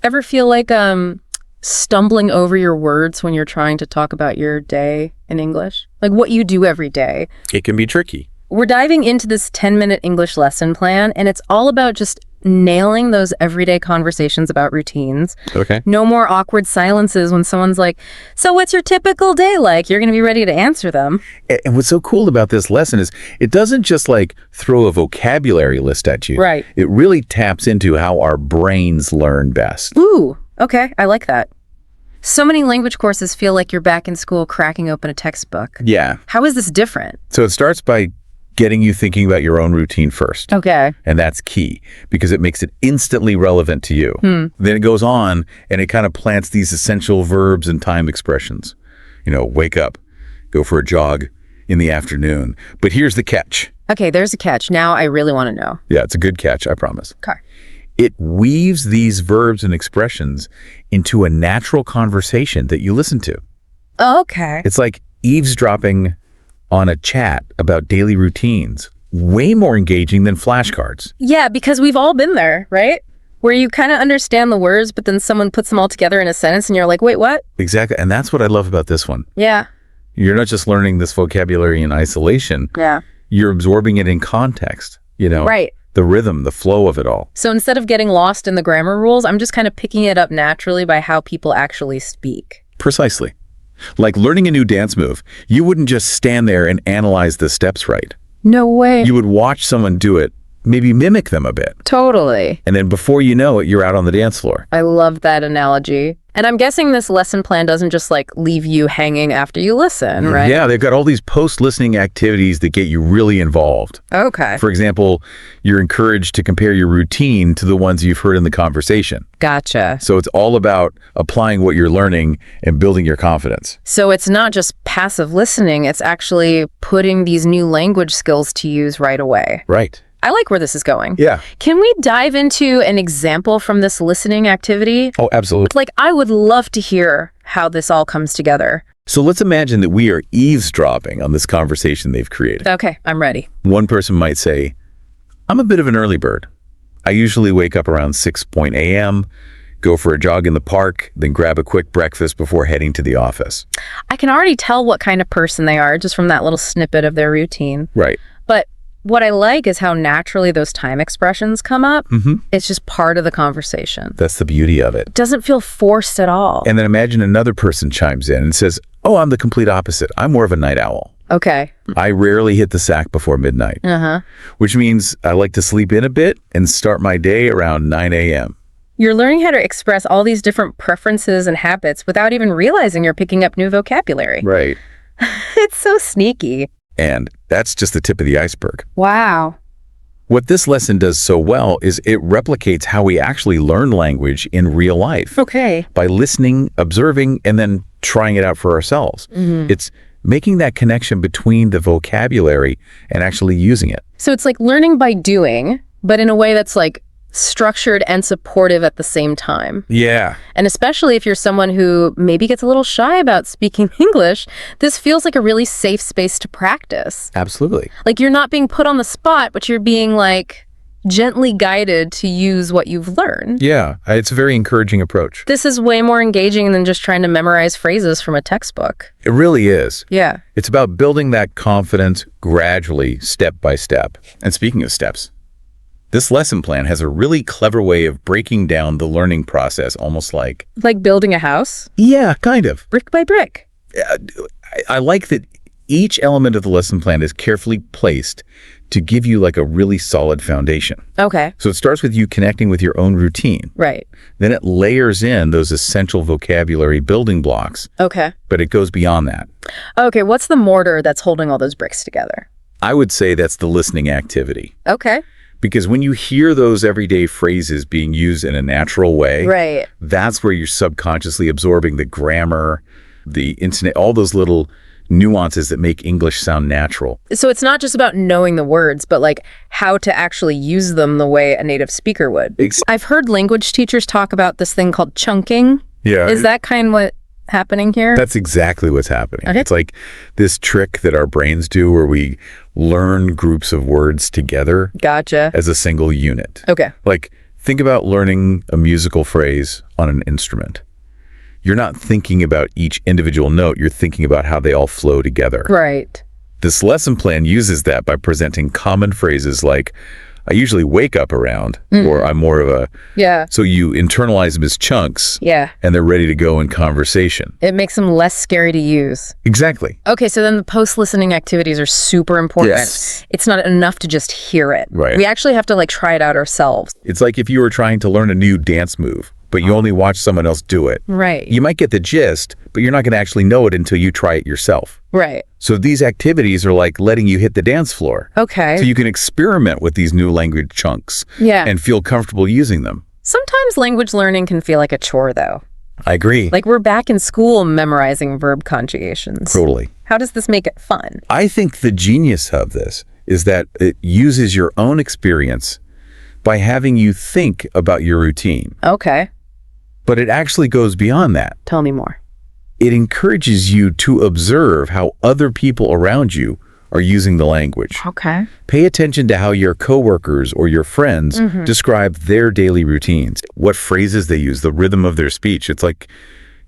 Ever feel like stumbling over your words when you're trying to talk about your day in English? Like what you do every day. It can be tricky. We're diving into this 10-minute English lesson plan, and it's all about just nailing those everyday conversations about routines. Okay. No more awkward silences when someone's like, so what's your typical day like? You're going to be ready to answer them. And what's so cool about this lesson is it doesn't just like throw a vocabulary list at you. Right. It really taps into how our brains learn best. Ooh, okay. I like that. So many language courses feel like you're back in school cracking open a textbook. Yeah. How is this different? So it starts by getting you thinking about your own routine first. Okay. And that's key because it makes it instantly relevant to you. Then it goes on and it kind of plants these essential verbs and time expressions. You know, wake up, go for a jog in the afternoon. But here's the catch. Okay, there's a catch. Now I really want to know. Yeah, it's a good catch, I promise. Okay. It weaves these verbs and expressions into a natural conversation that you listen to. Okay. It's like eavesdropping on a chat about daily routines. Way more engaging than flashcards. Yeah, because we've all been there, right? Where you kind of understand the words, but then someone puts them all together in a sentence and you're like, wait, what? Exactly. And that's what I love about this one. Yeah. You're not just learning this vocabulary in isolation. Yeah. You're absorbing it in context, you know? Right. The rhythm, the flow of it all. So instead of getting lost in the grammar rules, I'm just kind of picking it up naturally by how people actually speak. Precisely. Like learning a new dance move, you wouldn't just stand there and analyze the steps right. No way. You would watch someone do it, maybe mimic them a bit. Totally. And then before you know it, you're out on the dance floor. I love that analogy. And I'm guessing this lesson plan doesn't just like leave you hanging after you listen, right? Yeah, they've got all these post-listening activities that get you really involved. Okay. For example, you're encouraged to compare your routine to the ones you've heard in the conversation. Gotcha. So it's all about applying what you're learning and building your confidence. So it's not just passive listening, it's actually putting these new language skills to use right away. Right. I like where this is going. Yeah. Can we dive into an example from this listening activity? Oh, absolutely. Like, I would love to hear how this all comes together. So let's imagine that we are eavesdropping on this conversation they've created. Okay, I'm ready. One person might say, I'm a bit of an early bird. I usually wake up around 6 a.m., go for a jog in the park, then grab a quick breakfast before heading to the office. I can already tell what kind of person they are just from that little snippet of their routine. Right. But what I like is how naturally those time expressions come up. It's just part of the conversation. That's the beauty of it. It doesn't feel forced at all. And then imagine another person chimes in and says, oh, I'm the complete opposite. I'm more of a night owl. Okay. I rarely hit the sack before midnight, which means I like to sleep in a bit and start my day around 9 a.m. You're learning how to express all these different preferences and habits without even realizing you're picking up new vocabulary. Right. It's so sneaky. And that's just the tip of the iceberg. Wow. What this lesson does so well is it replicates how we actually learn language in real life. Okay. By listening, observing, and then trying it out for ourselves. It's making that connection between the vocabulary and actually using it. So it's like learning by doing, but in a way that's like structured and supportive at the same time. Yeah. And especially if you're someone who maybe gets a little shy about speaking English, this feels like a really safe space to practice. Absolutely. Like you're not being put on the spot, but you're being like gently guided to use what you've learned. Yeah, it's a very encouraging approach. This is way more engaging than just trying to memorize phrases from a textbook. It really is. Yeah. It's about building that confidence gradually, step by step. And speaking of steps, this lesson plan has a really clever way of breaking down the learning process, almost like... Like building a house? Yeah, kind of. Brick by brick. I like that each element of the lesson plan is carefully placed to give you like a really solid foundation. Okay. So it starts with you connecting with your own routine. Right. Then it layers in those essential vocabulary building blocks. Okay. But it goes beyond that. Okay, what's the mortar that's holding all those bricks together? I would say that's the listening activity. Okay. Because when you hear those everyday phrases being used in a natural way, right, that's where you're subconsciously absorbing the grammar, the intonation, all those little nuances that make English sound natural. So it's not just about knowing the words, but like how to actually use them the way a native speaker would. I've heard language teachers talk about this thing called chunking. Yeah. Is that kind of what happening here? That's exactly what's happening. Okay. It's like this trick that our brains do where we learn groups of words together. Gotcha. As a single unit. Okay. Like Think about learning a musical phrase on an instrument. You're not thinking about each individual note, you're thinking about how they all flow together. Right. This lesson plan uses that by presenting common phrases like, I usually wake up around, or I'm more of a... Yeah. So you internalize them as chunks, Yeah. and they're ready to go in conversation. It makes them less scary to use. Exactly. Okay, so then the post-listening activities are super important. Yes. It's not enough to just hear it. Right. We actually have to like try it out ourselves. It's like if you were trying to learn a new dance move, but you only watch someone else do it. Right. You might get the gist, but you're not going to actually know it until you try it yourself. Right. So these activities are like letting you hit the dance floor. Okay. So you can experiment with these new language chunks Yeah. and feel comfortable using them. Sometimes language learning can feel like a chore, though. I agree. Like we're back in school memorizing verb conjugations. Totally. How does this make it fun? I think the genius of this is that it uses your own experience by having you think about your routine. Okay. But it actually goes beyond that. Tell me more. It encourages you to observe how other people around you are using the language. Okay. Pay attention to how your coworkers or your friends describe their daily routines, what phrases they use, the rhythm of their speech. It's like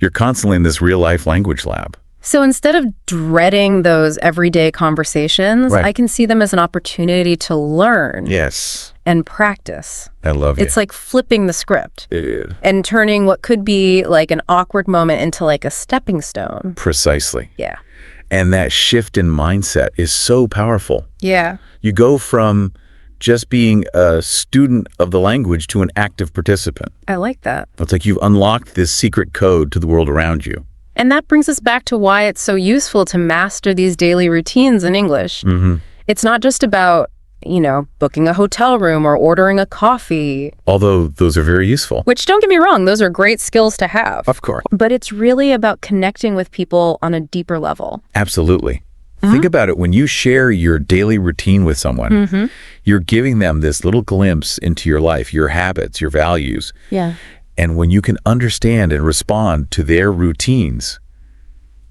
you're constantly in this real-life language lab. So instead of dreading those everyday conversations, Right. I can see them as an opportunity to learn Yes. and practice. I love it. It's like flipping the script Dude. and turning what could be like an awkward moment into like a stepping stone. Precisely. Yeah. And that shift in mindset is so powerful. Yeah. You go from just being a student of the language to an active participant. I like that. It's like you've unlocked this secret code to the world around you. And that brings us back to why it's so useful to master these daily routines in English. It's not just about, booking a hotel room or ordering a coffee, Although those are very useful. which don't get me wrong, those are great skills to have. Of course. But it's really about connecting with people on a deeper level. Absolutely. Think about it. When you share your daily routine with someone, you're giving them this little glimpse into your life, your habits, your values. Yeah. And when you can understand and respond to their routines,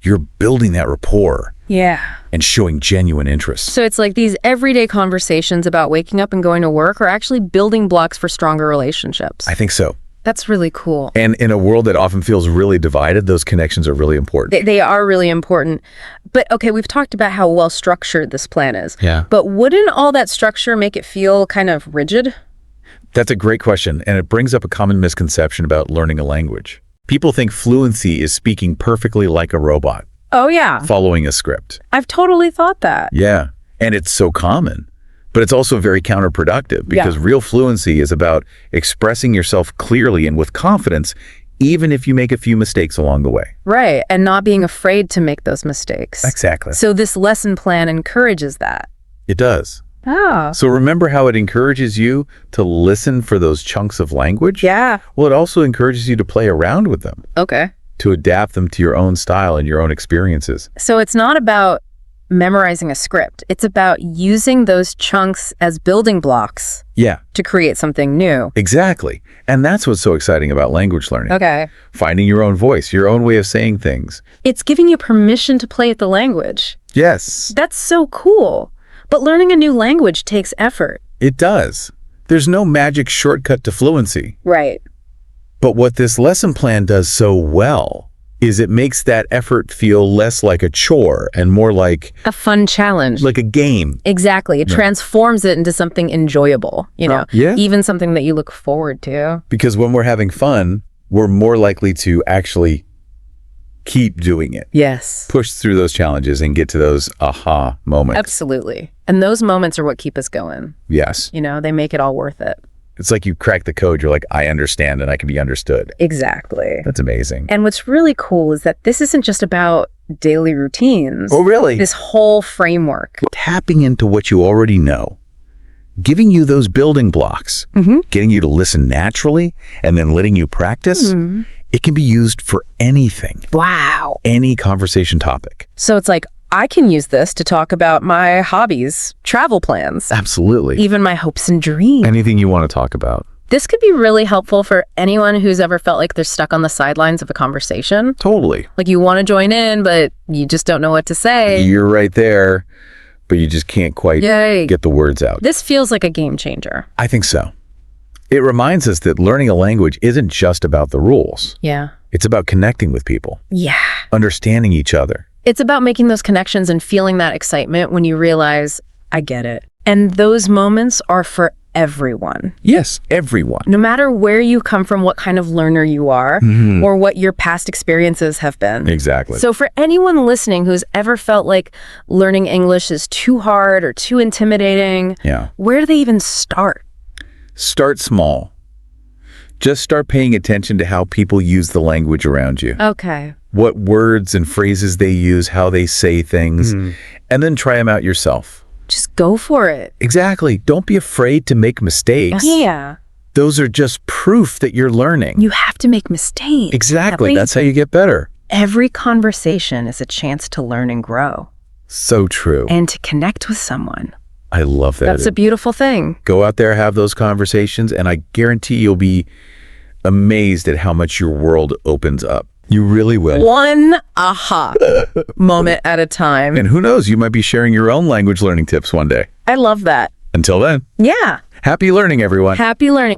you're building that rapport Yeah. and showing genuine interest. So it's like these everyday conversations about waking up and going to work are actually building blocks for stronger relationships. I think so. That's really cool. And in a world that often feels really divided, those connections are really important. They are really important. But okay, we've talked about how well structured this plan is. Yeah. But wouldn't all that structure make it feel kind of rigid? That's a great question, and it brings up a common misconception about learning a language. People think fluency is speaking perfectly like a robot, Oh, yeah. following a script. I've totally thought that. Yeah, and it's so common, but it's also very counterproductive because real fluency is about expressing yourself clearly and with confidence, even if you make a few mistakes along the way. Right. And not being afraid to make those mistakes. Exactly. So this lesson plan encourages that. It does. Oh. So remember how it encourages you to listen for those chunks of language? Yeah. Well, it also encourages you to play around with them, Okay. to adapt them to your own style and your own experiences. So it's not about memorizing a script. It's about using those chunks as building blocks Yeah, to create something new. exactly. And that's what's so exciting about language learning. Okay. Finding your own voice, your own way of saying things. It's giving you permission to play at the language. Yes, That's so cool. But learning a new language takes effort. it does. There's no magic shortcut to fluency. Right. But what this lesson plan does so well is it makes that effort feel less like a chore and more like A fun challenge. a game. Exactly. It transforms it into something enjoyable, Yeah. even something that you look forward to. Because when we're having fun, we're more likely to actually keep doing it. Yes. Push through those challenges and get to those aha moments. Absolutely. And those moments are what keep us going. Yes. They make it all worth it. It's like you crack the code. You're like, I understand and I can be understood. Exactly. That's amazing. And what's really cool is that this isn't just about daily routines. Oh, really? This whole framework. Tapping into what you already know, giving you those building blocks, getting you to listen naturally, and then letting you practice, it can be used for anything, Wow. any conversation topic. So it's like, I can use this to talk about my hobbies, travel plans, Absolutely. even my hopes and dreams. Anything you want to talk about. This could be really helpful for anyone who's ever felt like they're stuck on the sidelines of a conversation. Totally. Like you want to join in, but you just don't know what to say. You're right there, but you just can't quite Yay. get the words out. This feels like a game changer. I think so. It reminds us that learning a language isn't just about the rules. Yeah. It's about connecting with people, Yeah. understanding each other. It's about making those connections and feeling that excitement when you realize, I get it. And those moments are for everyone. Yes, everyone. No matter where you come from, what kind of learner you are, or what your past experiences have been. Exactly. So for anyone listening who's ever felt like learning English is too hard or too intimidating, where do they even start? Start small. Just start paying attention to how people use the language around you. Okay. What words and phrases they use, how they say things, and then try them out yourself. Just go for it. Exactly. Don't be afraid to make mistakes. Yeah. Those are just proof that you're learning. You have to make mistakes. Exactly. That's how you get better. Every conversation is a chance to learn and grow. So true. And to connect with someone. I love that. That's a beautiful thing. Go out there, have those conversations, and I guarantee you'll be amazed at how much your world opens up. You really will. One aha moment at a time. And who knows, you might be sharing your own language learning tips one day. I love that. Until then. Yeah. Happy learning, everyone. Happy learning.